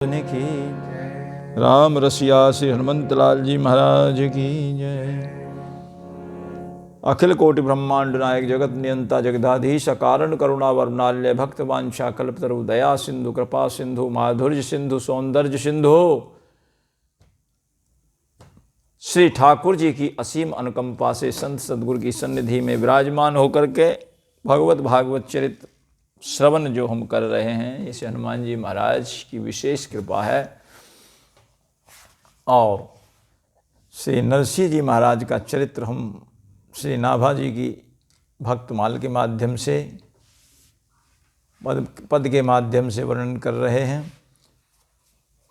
की राम रसिया श्री हनुमंत लाल जी महाराज की जय। अखिल कोटि ब्रह्मांड नायक जगत नियंता जगदाधीश अकारण करुणा वरुणाल्य भक्त वांछा कल्पतरु दया सिंधु कृपा सिंधु माधुर्य सिंधु सौंदर्य सिंधु श्री ठाकुर जी की असीम अनुकंपा से संत सदगुरु की सन्निधि में विराजमान होकर के भगवत भागवत चरित्र श्रवण जो हम कर रहे हैं, इसे हनुमान जी महाराज की विशेष कृपा है। और श्री नरसिंह जी महाराज का चरित्र हम श्री नाभा जी की भक्तमाल के माध्यम से पद के माध्यम से वर्णन कर रहे हैं।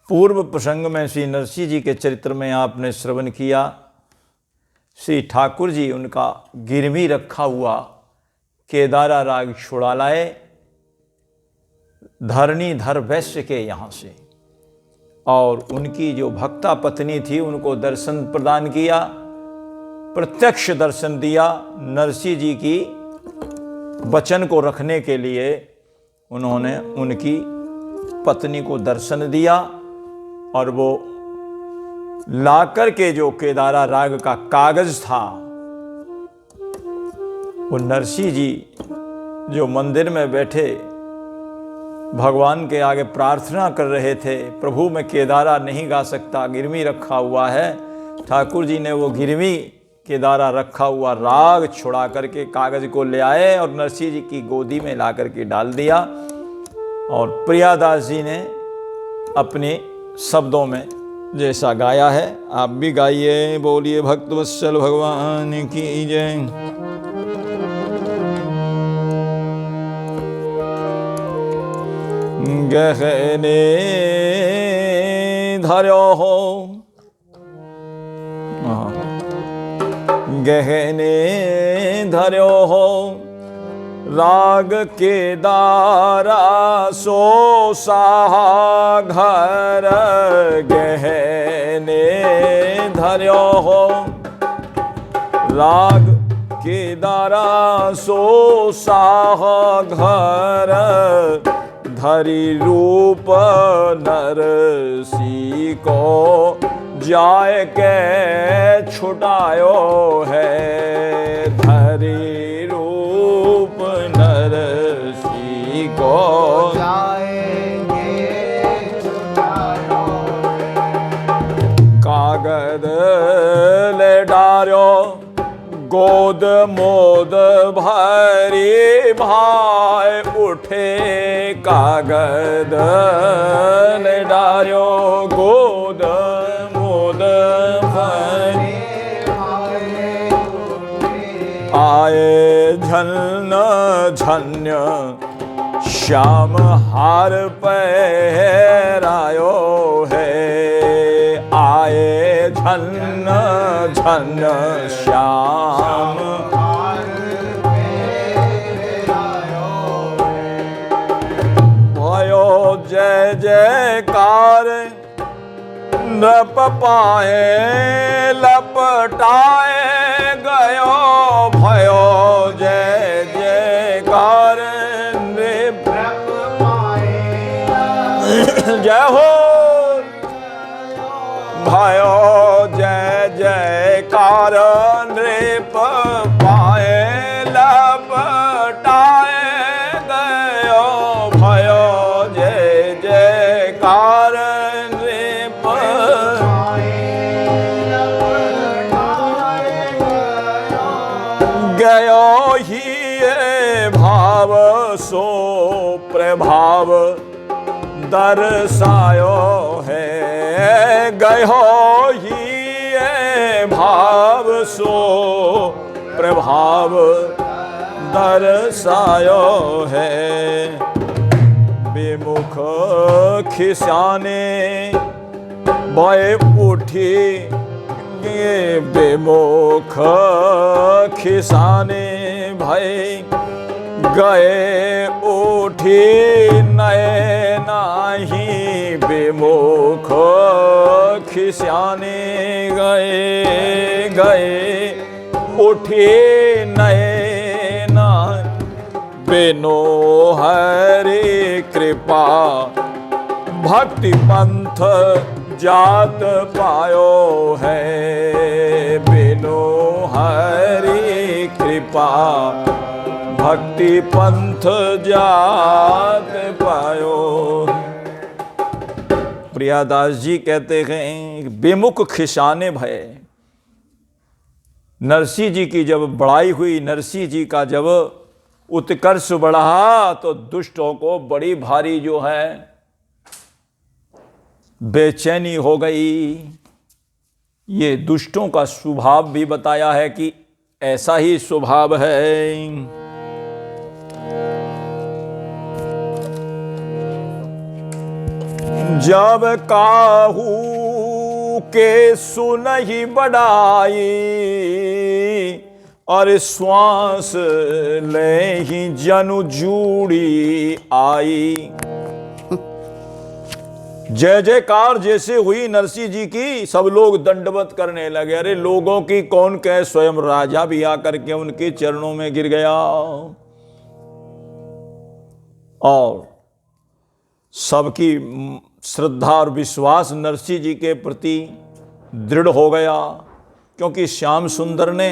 पूर्व प्रसंग में श्री नरसिंह जी के चरित्र में आपने श्रवण किया, श्री ठाकुर जी उनका गिरवी रखा हुआ केदारा राग छुड़ा लाए धरणीधर वैश्य के यहाँ से, और उनकी जो भक्ता पत्नी थी उनको दर्शन प्रदान किया, प्रत्यक्ष दर्शन दिया। नरसिंह जी की वचन को रखने के लिए उन्होंने उनकी पत्नी को दर्शन दिया, और वो लाकर के जो केदारा राग का कागज था, वो नरसिंह जी जो मंदिर में बैठे भगवान के आगे प्रार्थना कर रहे थे, प्रभु मैं केदारा नहीं गा सकता, गिरवी रखा हुआ है। ठाकुर जी ने वो गिरवी केदारा रखा हुआ राग छुड़ा करके कागज को ले आए और नरसिंह जी की गोदी में ला करके डाल दिया। और प्रियादास जी ने अपने शब्दों में जैसा गाया है, आप भी गाइए। बोलिए भक्तवत्सल भगवान की जय। गहने धर्यो हो, गहने धर्यो हो राग केदारा सो साहा घर, गहने धर्यो हो राग केदारा सो साहा घर, धरि रूप नरसिंह को जाय के छुटायो है, धरि रूप नरसिंह को जाएंगे छुटायो है, कागद ले डार्यो गोद मोद भरी भाई उठे, कागद ले डार्यो गोद मोद भरी आए झन झन्य श्याम हार पहरायो है, आए झन झन श्याम भयो जय जयकार नप पाए लपटाए गयो, भयो जय जयकार नृप पाए जय हो, भयो जय जयकार नृप पाए लपटाए गयो, भयो जय जयकार नृप गयो ही भाव सो प्रभाव दर्शायो है, गयो ही भाव सो प्रभाव दर्शायो है, बेमुख खिसाने भय उठी, बेमुख खिसाने भय गए उठी, नए नाही बेमुख खिसाने गए गए उठी, नए ना बिनो हरि कृपा भक्ति पंथ जात पायो है, बिनु हरि कृपा भक्ति पंथ जात पायो। प्रियादास जी कहते हैं बेमुख खिसाने भय। नरसिंह जी की जब बड़ाई हुई, नरसिंह जी का जब उत्कर्ष बढ़ा, तो दुष्टों को बड़ी भारी जो है बेचैनी हो गई। ये दुष्टों का स्वभाव भी बताया है कि ऐसा ही स्वभाव है। जब काहू के सुनहि बढ़ाई, और श्वास ले ही जनु जूड़ी आई। जय जयकार जैसे हुई नरसिंह जी की, सब लोग दंडवत करने लगे। अरे लोगों की कौन कहे, स्वयं राजा भी आकर के उनके चरणों में गिर गया। और सबकी श्रद्धा और विश्वास नरसिंह जी के प्रति दृढ़ हो गया, क्योंकि श्याम सुंदर ने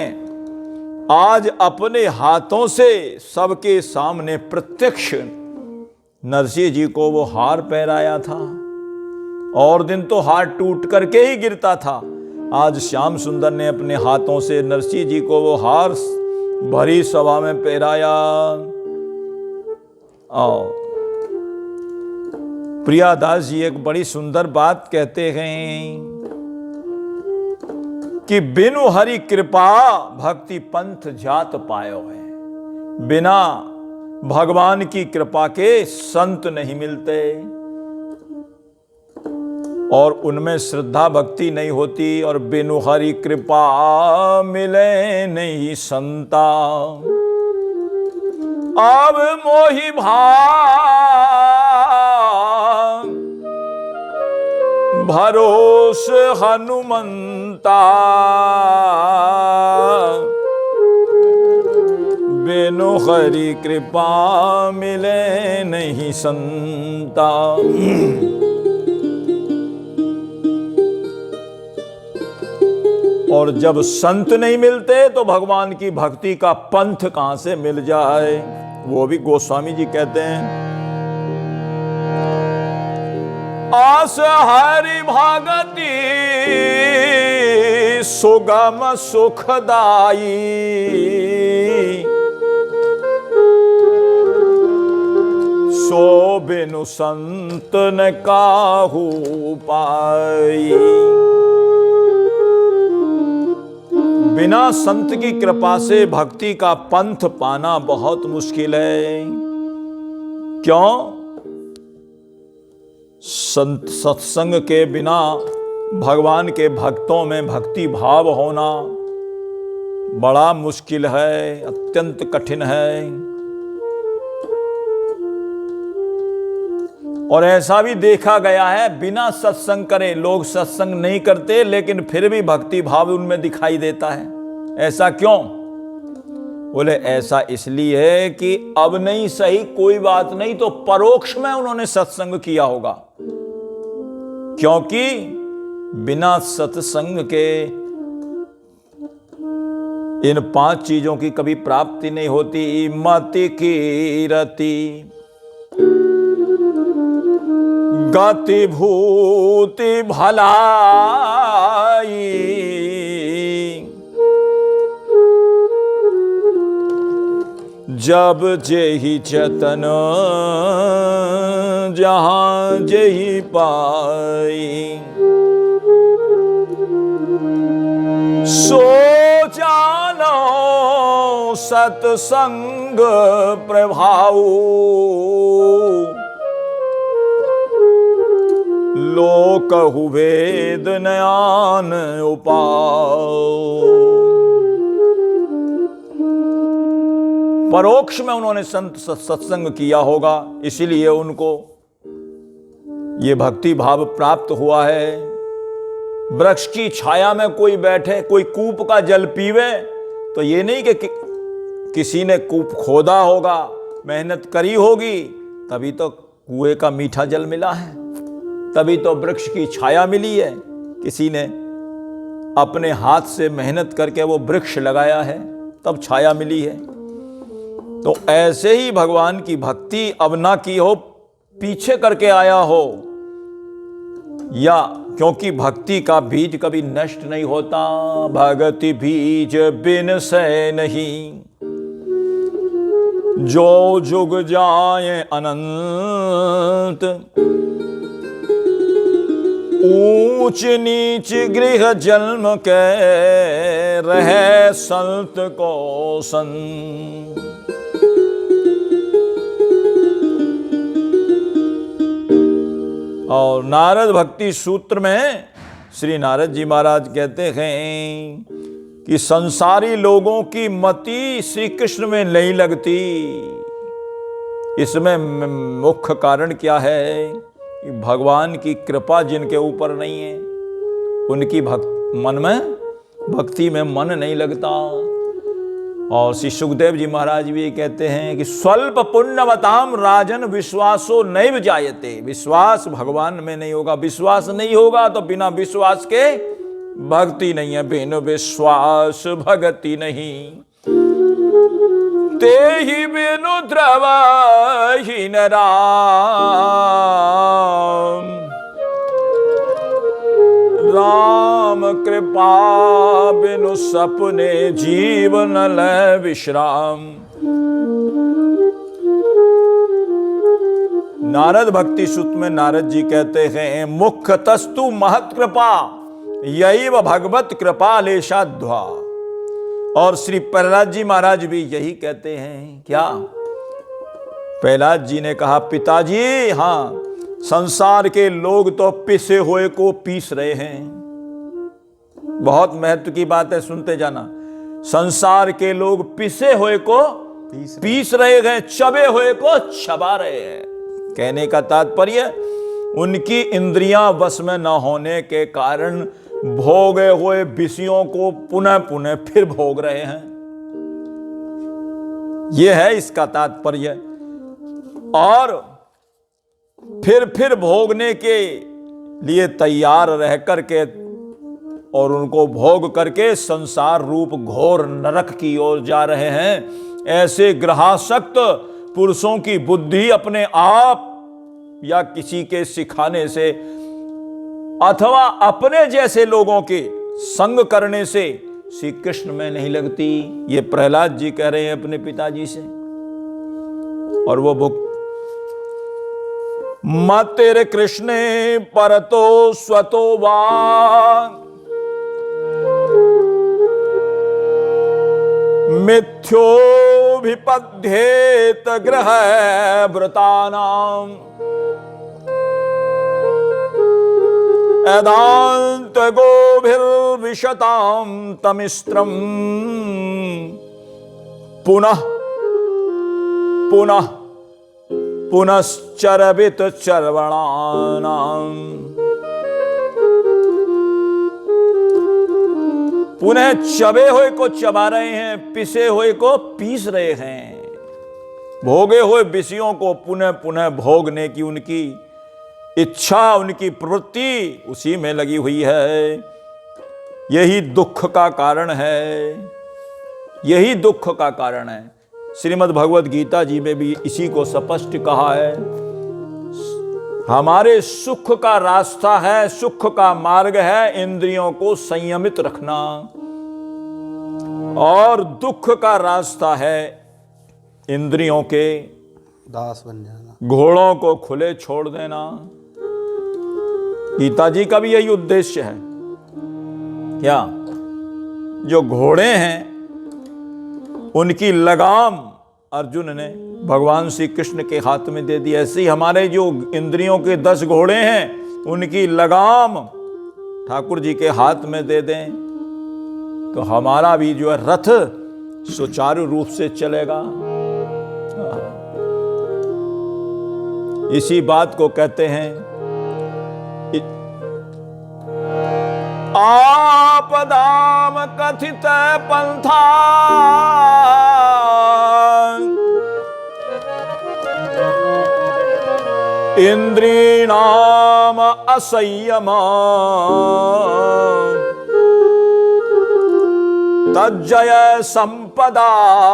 आज अपने हाथों से सबके सामने प्रत्यक्ष नरसिंह जी को वो हार पहनाया था। और दिन तो हार टूट करके ही गिरता था, आज श्याम सुंदर ने अपने हाथों से नरसिंह जी को वो हार भरी सभा में पहनाया। और प्रियादास जी एक बड़ी सुंदर बात कहते हैं कि बिनु हरि कृपा भक्ति पंथ जात पायो है। बिना भगवान की कृपा के संत नहीं मिलते, और उनमें श्रद्धा भक्ति नहीं होती, और बिनु हरि कृपा मिले नहीं संता। अब मोहि भरोस हनुमंता, बिनु हरि कृपा मिले नहीं संता। और जब संत नहीं मिलते तो भगवान की भक्ति का पंथ कहां से मिल जाए। वो भी गोस्वामी जी कहते हैं, आस हरि भगति सुगम सुखदाई, सो बिनु संत न काहू पाई। बिना संत की कृपा से भक्ति का पंथ पाना बहुत मुश्किल है। क्यों? संत सत्संग के बिना भगवान के भक्तों में भक्ति भाव होना बड़ा मुश्किल है, अत्यंत कठिन है। और ऐसा भी देखा गया है, बिना सत्संग करे लोग सत्संग नहीं करते, लेकिन फिर भी भक्ति भाव उनमें दिखाई देता है। ऐसा क्यों? बोले ऐसा इसलिए है कि अब नहीं सही कोई बात नहीं, तो परोक्ष में उन्होंने सत्संग किया होगा। क्योंकि बिना सत्संग के इन 5 चीजों की कभी प्राप्ति नहीं होती। मति की रति, गति भूति भलाई, जब जेहि चतन जहां जेहि पाई, सो जानो सत्संग प्रभाव, लोकहु वेद नयान उपाय। परोक्ष में उन्होंने संत सत्संग किया होगा, इसीलिए उनको ये भक्ति भाव प्राप्त हुआ है। वृक्ष की छाया में कोई बैठे, कोई कूप का जल पीवे, तो ये नहीं कि किसी ने कूप खोदा होगा, मेहनत करी होगी, तभी तो कुएं का मीठा जल मिला है। तभी तो वृक्ष की छाया मिली है। किसी ने अपने हाथ से मेहनत करके वो वृक्ष लगाया है, तब छाया मिली है। तो ऐसे ही भगवान की भक्ति अब ना की हो, पीछे करके आया हो, या क्योंकि भक्ति का बीज कभी नष्ट नहीं होता। भगति बीज बिन से नहीं, जो जुग जाए अनंत। ऊंच नीच गृह जन्म के रहे संत को संत। और नारद भक्ति सूत्र में श्री नारद जी महाराज कहते हैं कि संसारी लोगों की मति श्री कृष्ण में नहीं लगती। इसमें मुख्य कारण क्या है कि भगवान की कृपा जिनके ऊपर नहीं है, उनकी मन में भक्ति में मन नहीं लगता। और श्री सुखदेव जी महाराज भी कहते हैं कि स्वल्प पुण्यवताम राजन विश्वासो नैव जायते। विश्वास भगवान में नहीं होगा, विश्वास नहीं होगा तो बिना विश्वास के भक्ति नहीं है। बिन विश्वास भक्ति नहीं, ते ही बिनु द्रवहीन राम। राम कृपा बिनु सपने जीवन लय विश्राम। नारद भक्ति सूत्र में नारद जी कहते हैं मुख्य तस्तु महत कृपा यही व भगवत कृपा लेशाध्वा। और श्री प्रहलाद जी महाराज भी यही कहते हैं। क्या प्रहलाद जी ने कहा, पिताजी हाँ, संसार के लोग तो पिसे हुए को पीस रहे हैं। बहुत महत्व की बात है, सुनते जाना। संसार के लोग पिसे हुए को पीस रहे हैं, चबे हुए को चबा रहे हैं। कहने का तात्पर्य उनकी इंद्रियां वश में न होने के कारण भोगे हुए विषयों को पुनः पुनः फिर भोग रहे हैं। यह है इसका तात्पर्य। और फिर भोगने के लिए तैयार रह करके और उनको भोग करके संसार रूप घोर नरक की ओर जा रहे हैं। ऐसे ग्रहासक्त पुरुषों की बुद्धि अपने आप या किसी के सिखाने से अथवा अपने जैसे लोगों के संग करने से श्री कृष्ण में नहीं लगती। ये प्रहलाद जी कह रहे हैं अपने पिताजी से। और वो भुक्त मतिर कृष्णे परतो स्वतो वा मिथ्योभिपद्येत ग्रह व्रतानाम एदांत गोभिर्विशताम तमिस्त्रम पुनः पुनः पुनश्चरवित चर्वणानाम। पुनः चबे हुए को चबा रहे हैं, पिसे हुए को पीस रहे हैं। भोगे हुए विषयों को पुनः पुनः भोगने की उनकी इच्छा, उनकी प्रवृत्ति उसी में लगी हुई है। यही दुख का कारण है, यही दुख का कारण है। श्रीमद् भगवत गीता जी में भी इसी को स्पष्ट कहा है। हमारे सुख का रास्ता है, सुख का मार्ग है इंद्रियों को संयमित रखना, और दुख का रास्ता है इंद्रियों के दास बन जाना, घोड़ों को खुले छोड़ देना। गीता जी का भी यही उद्देश्य है। क्या जो घोड़े हैं उनकी लगाम अर्जुन ने भगवान श्री कृष्ण के हाथ में दे दी। ऐसे ही हमारे जो इंद्रियों के 10 घोड़े हैं उनकी लगाम ठाकुर जी के हाथ में दे दें तो हमारा भी जो है रथ सुचारू रूप से चलेगा। इसी बात को कहते हैं आपदाम कथित पंथा इंद्रिणाम असंयमा तज्जय संपदा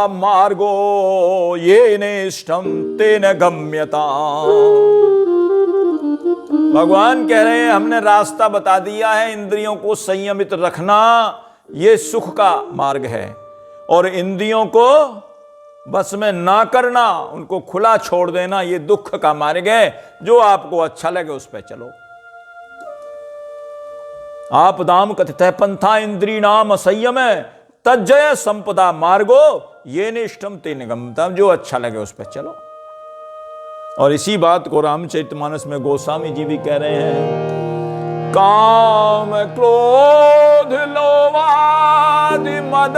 मार्गो ये नेष्टम तेन गम्यता। भगवान कह रहे हैं हमने रास्ता बता दिया है, इंद्रियों को संयमित रखना ये सुख का मार्ग है, और इंद्रियों को बस में ना करना, उनको खुला छोड़ देना, ये दुख का मार्ग है। जो आपको अच्छा लगे उस पर चलो। आप दाम कथित पंथा इंद्री नाम संयम तज्जय संपदा मार्गो ये निष्ठम तेन गम्यता। जो अच्छा लगे उस पर चलो। और इसी बात को रामचरितमानस में गोस्वामी जी भी कह रहे हैं, काम क्रोध लोभादि मद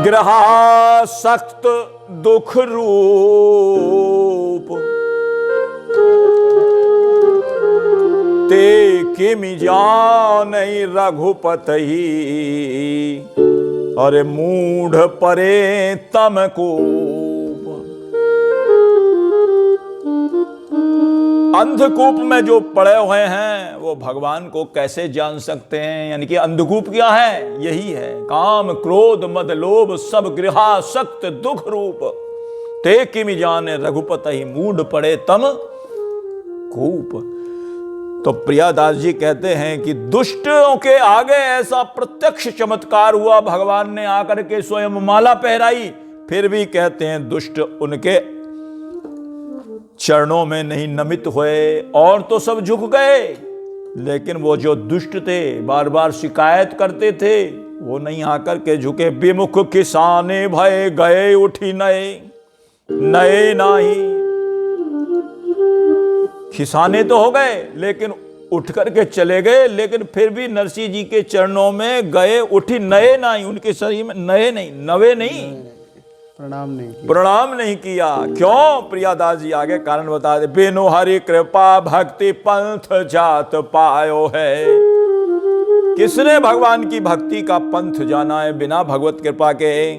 ग्रहासक्त दुख रूप ते किमि जानहि रघुपति अरे मूढ़ परे तम को। अंधकूप में जो पड़े हुए हैं वो भगवान को कैसे जान सकते हैं? यानी कि अंधकूप क्या है? यही है, काम क्रोध मद लोभ सब गृहासक्त दुख रूप ते किमि जाने रघुपति मूढ़ पड़े तम कूप। तो प्रियादास जी कहते हैं कि दुष्टों के आगे ऐसा प्रत्यक्ष चमत्कार हुआ, भगवान ने आकर के स्वयं माला पहराई, फिर भी कहते हैं दुष्ट उनके चरणों में नहीं नमित हुए, और तो सब झुक गए, लेकिन वो जो दुष्ट थे बार बार शिकायत करते थे वो नहीं आकर के झुके। विमुख किसाने भय गए उठी नए नए नाही। खिसाने तो हो गए लेकिन उठ करके चले गए, लेकिन फिर भी नरसिंह जी के चरणों में गए उठी नए नहीं। उनके शरीर में नए नहीं, नवे नहीं, प्रणाम नहीं किया। क्यों? प्रियादास जी आगे कारण बता दे। बिनु हरि कृपा भक्ति पंथ जात पायो है। किसने भगवान की भक्ति का पंथ जाना है बिना भगवत कृपा के?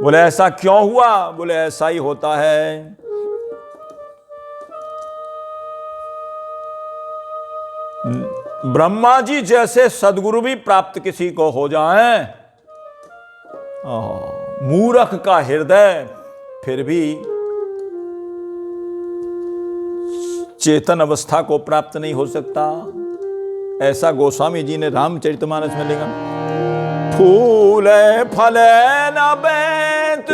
बोले ऐसा क्यों हुआ? बोले ऐसा ही होता है। ब्रह्मा जी जैसे सदगुरु भी प्राप्त किसी को हो जाएं, मूर्ख का हृदय फिर भी चेतन अवस्था को प्राप्त नहीं हो सकता। ऐसा गोस्वामी जी ने रामचरितमानस में लिखा। फूले फले न बेत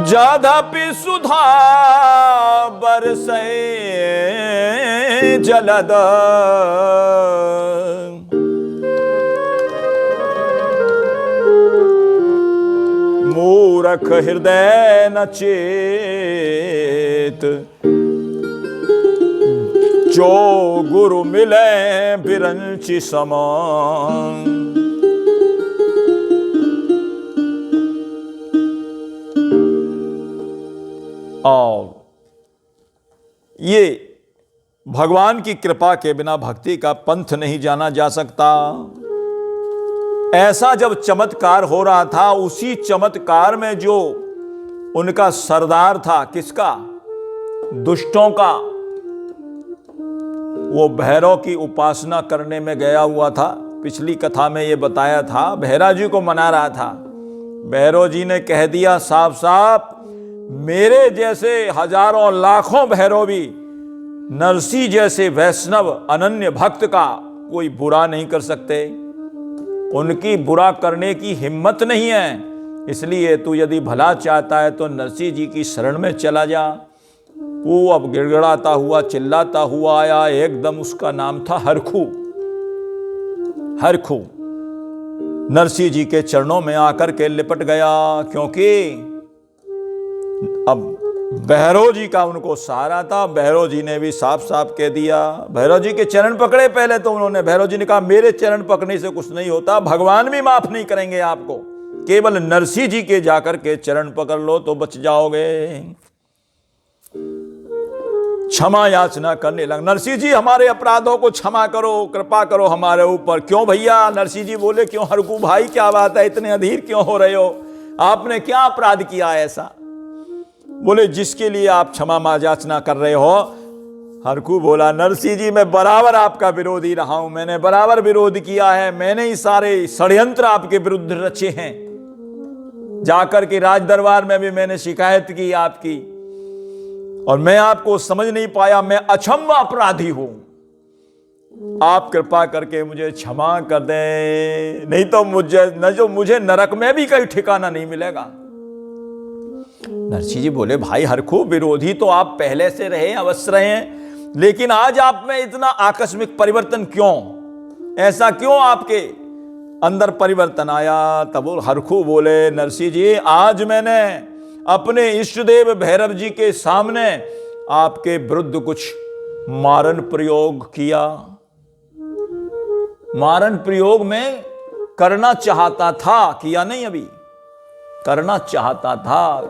जदपि सुधा बरसे जलद मूरख हृदय न चेत जो गुरु मिले बिरंचि समान। और ये भगवान की कृपा के बिना भक्ति का पंथ नहीं जाना जा सकता। ऐसा जब चमत्कार हो रहा था, उसी चमत्कार में जो उनका सरदार था, किसका? दुष्टों का, वो भैरव की उपासना करने में गया हुआ था। पिछली कथा में ये बताया था, भैरव जी को मना रहा था। भैरव जी ने कह दिया साफ साफ, मेरे जैसे हजारों लाखों भैरव भी नरसिंह जैसे वैष्णव अनन्य भक्त का कोई बुरा नहीं कर सकते। उनकी बुरा करने की हिम्मत नहीं है। इसलिए तू यदि भला चाहता है तो नरसिंह जी की शरण में चला जा। वो अब गिड़गिड़ाता हुआ चिल्लाता हुआ आया। एकदम उसका नाम था हरखू। हरखू नरसिंह जी के चरणों में आकर के लिपट गया, क्योंकि अब भैरव जी का उनको सहारा था। भैरव जी ने भी साफ साफ कह दिया, भैरव जी के चरण पकड़े पहले तो उन्होंने। भैरव जी ने कहा मेरे चरण पकड़ने से कुछ नहीं होता, भगवान भी माफ नहीं करेंगे आपको, केवल नरसिंह जी के जाकर के चरण पकड़ लो तो बच जाओगे। क्षमा याचना करने लगा, नरसिंह जी हमारे अपराधों को क्षमा करो, कृपा करो हमारे ऊपर। क्यों भैया? नरसिंह जी बोले क्यों हरकू भाई, क्या बात है, इतने अधीर क्यों हो रहे हो? आपने क्या अपराध किया ऐसा? बोले जिसके लिए आप क्षमा याचना कर रहे हो। हरकू बोला, नरसिंह जी मैं बराबर आपका विरोधी रहा हूं, मैंने बराबर विरोध किया है, मैंने ही सारे षड्यंत्र आपके विरुद्ध रचे हैं। जाकर के राज दरबार में भी मैंने शिकायत की आपकी, और मैं आपको समझ नहीं पाया, मैं अक्षम्य अपराधी हूं। आप कृपा करके मुझे क्षमा कर दें, नहीं तो मुझे नरक में भी कहीं ठिकाना नहीं मिलेगा। नरसिंह जी बोले, भाई हरखू, विरोधी तो आप पहले से रहे, अवश्य रहे, लेकिन आज आप में इतना आकस्मिक परिवर्तन क्यों? ऐसा क्यों आपके अंदर परिवर्तन आया? तब हरखू बोले, नरसिंह जी आज मैंने अपने इष्ट देव भैरव जी के सामने आपके विरुद्ध कुछ मारण प्रयोग किया। मारण प्रयोग में करना चाहता था, किया नहीं, अभी करना चाहता था।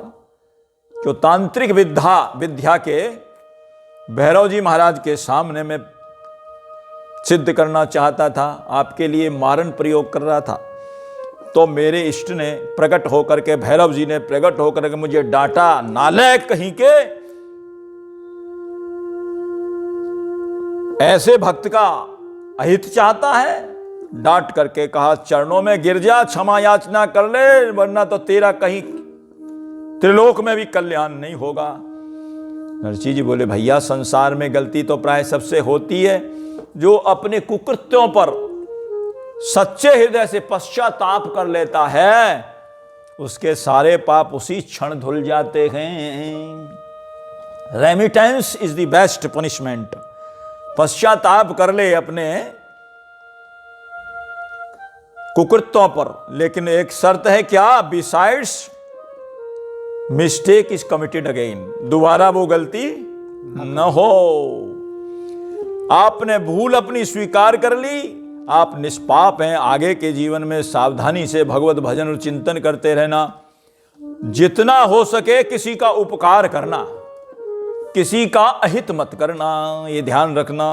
जो तांत्रिक विद्या के भैरव जी महाराज के सामने में सिद्ध करना चाहता था, आपके लिए मारण प्रयोग कर रहा था। तो मेरे इष्ट ने प्रकट होकर के, भैरव जी ने प्रकट होकर के मुझे डांटा, नालायक कहीं के, ऐसे भक्त का अहित चाहता है। डांट करके कहा, चरणों में गिर जा, क्षमा याचना कर ले, वरना तो तेरा कहीं त्रिलोक में भी कल्याण नहीं होगा। नरसिंह जी बोले, भैया संसार में गलती तो प्राय सबसे होती है। जो अपने कुकृत्यों पर सच्चे हृदय से पश्चाताप कर लेता है, उसके सारे पाप उसी क्षण धुल जाते हैं। Remittance is the best punishment. पश्चाताप कर ले अपने कुकृत्यों पर, लेकिन एक शर्त है, क्या? Besides mistake is committed again, दोबारा वो गलती न हो। आपने भूल अपनी स्वीकार कर ली, आप निष्पाप हैं। आगे के जीवन में सावधानी से भगवत भजन और चिंतन करते रहना। जितना हो सके किसी का उपकार करना, किसी का अहित मत करना, ये ध्यान रखना।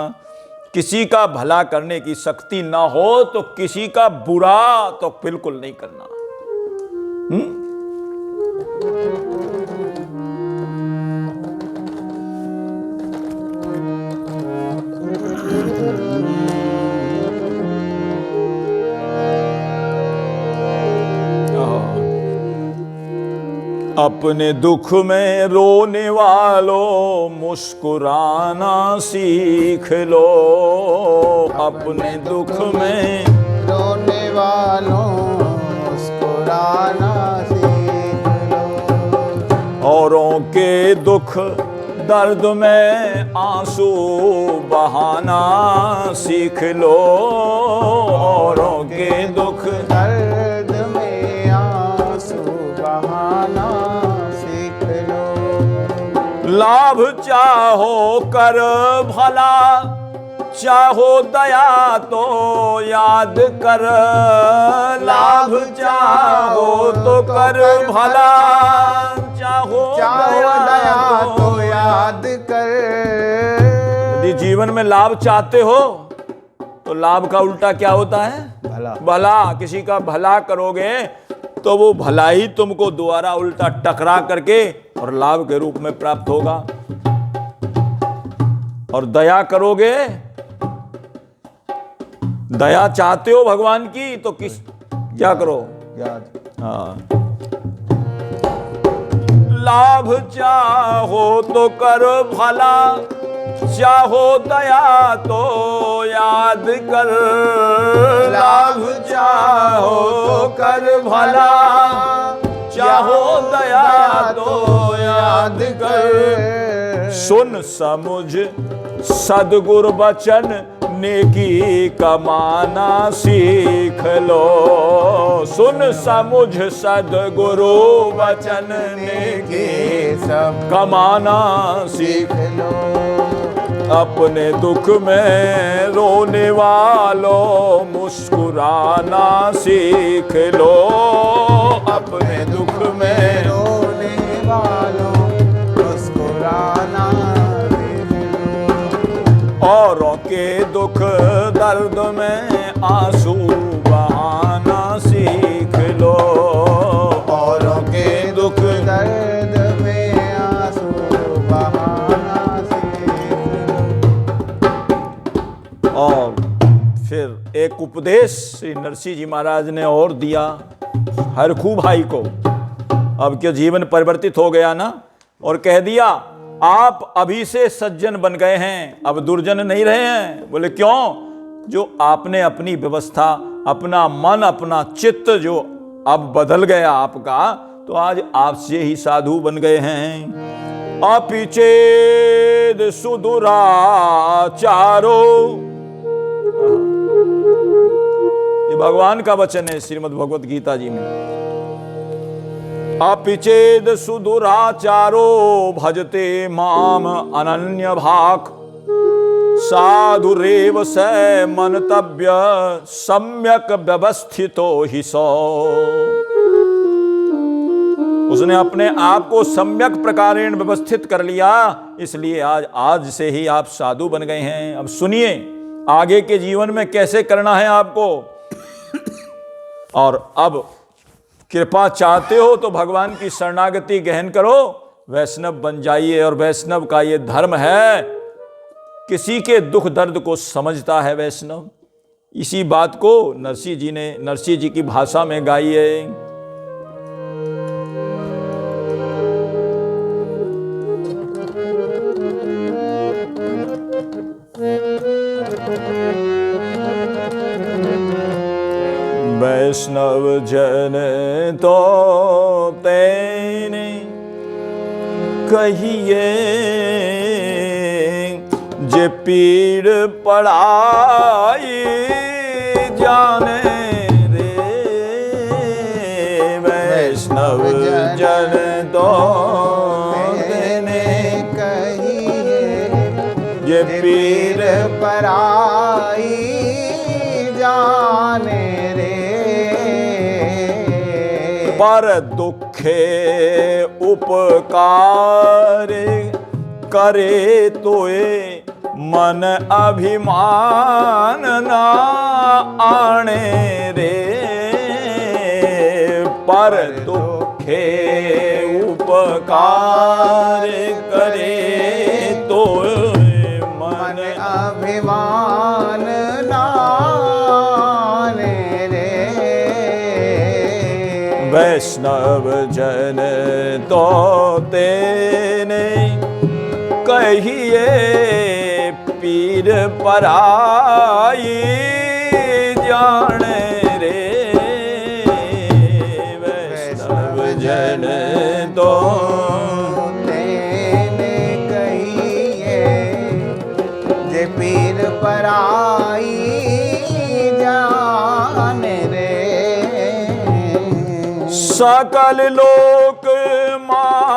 किसी का भला करने की शक्ति ना हो तो किसी का बुरा तो बिल्कुल नहीं करना। अपने दुख में रोने वालों मुस्कुराना सीख लो। अपने दुख में रोने वालों मुस्कुराना सीख लो। औरों के दुख दर्द में आंसू बहाना सीख लो। औरों के दुख दर्द में आंसू बहाना सीख लो। लाभ चाहो कर भला, चाहो दया तो याद कर। लाभ चाहो तो कर भला, चाहो दया तो याद कर। यदि जीवन में लाभ चाहते हो तो लाभ का उल्टा क्या होता है? भला। भला। किसी का भला करोगे तो वो भला ही तुमको दोबारा उल्टा टकरा करके और लाभ के रूप में प्राप्त होगा। और दया करोगे, दया चाहते हो भगवान की तो क्या करो? हाँ, लाभ चाहो तो कर भला, चाहो दया तो याद कर। लाभ चाहो तो कर भला, चाहो दया तो याद कर। सुन समझ सद्गुरु बचन, नेकी कमाना सीख लो। सुन समझ सद्गुरु वचन, नेकी सब कमाना सीख लो। अपने दुख में रोने वालों मुस्कुराना सीख लो। अपने दुख में रोने वालों मुस्कुराना सीख लो। औरों के दुख दर्द में आंसू बहाना सीख लो। और उपदेश श्री नरसिंह जी महाराज ने और दिया हरखू भाई को। अब क्या जीवन परिवर्तित हो गया ना, और कह दिया आप अभी से सज्जन बन गए हैं, अब दुर्जन नहीं रहे हैं। बोले क्यों? जो आपने अपनी व्यवस्था, अपना मन, अपना चित्त जो अब बदल गया आपका, तो आज आपसे ही साधु बन गए हैं। अपिचेद सुदुराचारो, ये भगवान का वचन है श्रीमद् भगवत गीता जी में। अपिचेद सुदुराचारो भजते माम अनन्य भाक, साधुरेव स मनतव्य सम्यक व्यवस्थितो हि सो। उसने अपने आप को सम्यक प्रकारेण व्यवस्थित कर लिया, इसलिए आज से ही आप साधु बन गए हैं। अब सुनिए आगे के जीवन में कैसे करना है आपको। और अब कृपा चाहते हो तो भगवान की शरणागति गहन करो, वैष्णव बन जाइए। और वैष्णव का ये धर्म है, किसी के दुख दर्द को समझता है वैष्णव। इसी बात को नरसिंह जी की भाषा में गाई है। वैष्णव जन तो तेने कहिए, जे पीड़ पड़ाई जाने रे। वैष्णव जन तो तेने कहिए, जे पीड़ पराई जाने रे। पर दुखे उपकार करे तोए, मन अभिमान ना आने रे। पर दुखे उपकार करे तोए, मन अभिमान ना आने रे। वैष्णव जन तो तेने कहिए, पीर पराई जाने रे। वैष्णव जन तो तेने कहिए, जे पीर पराई जाने रे। सकल लोक मा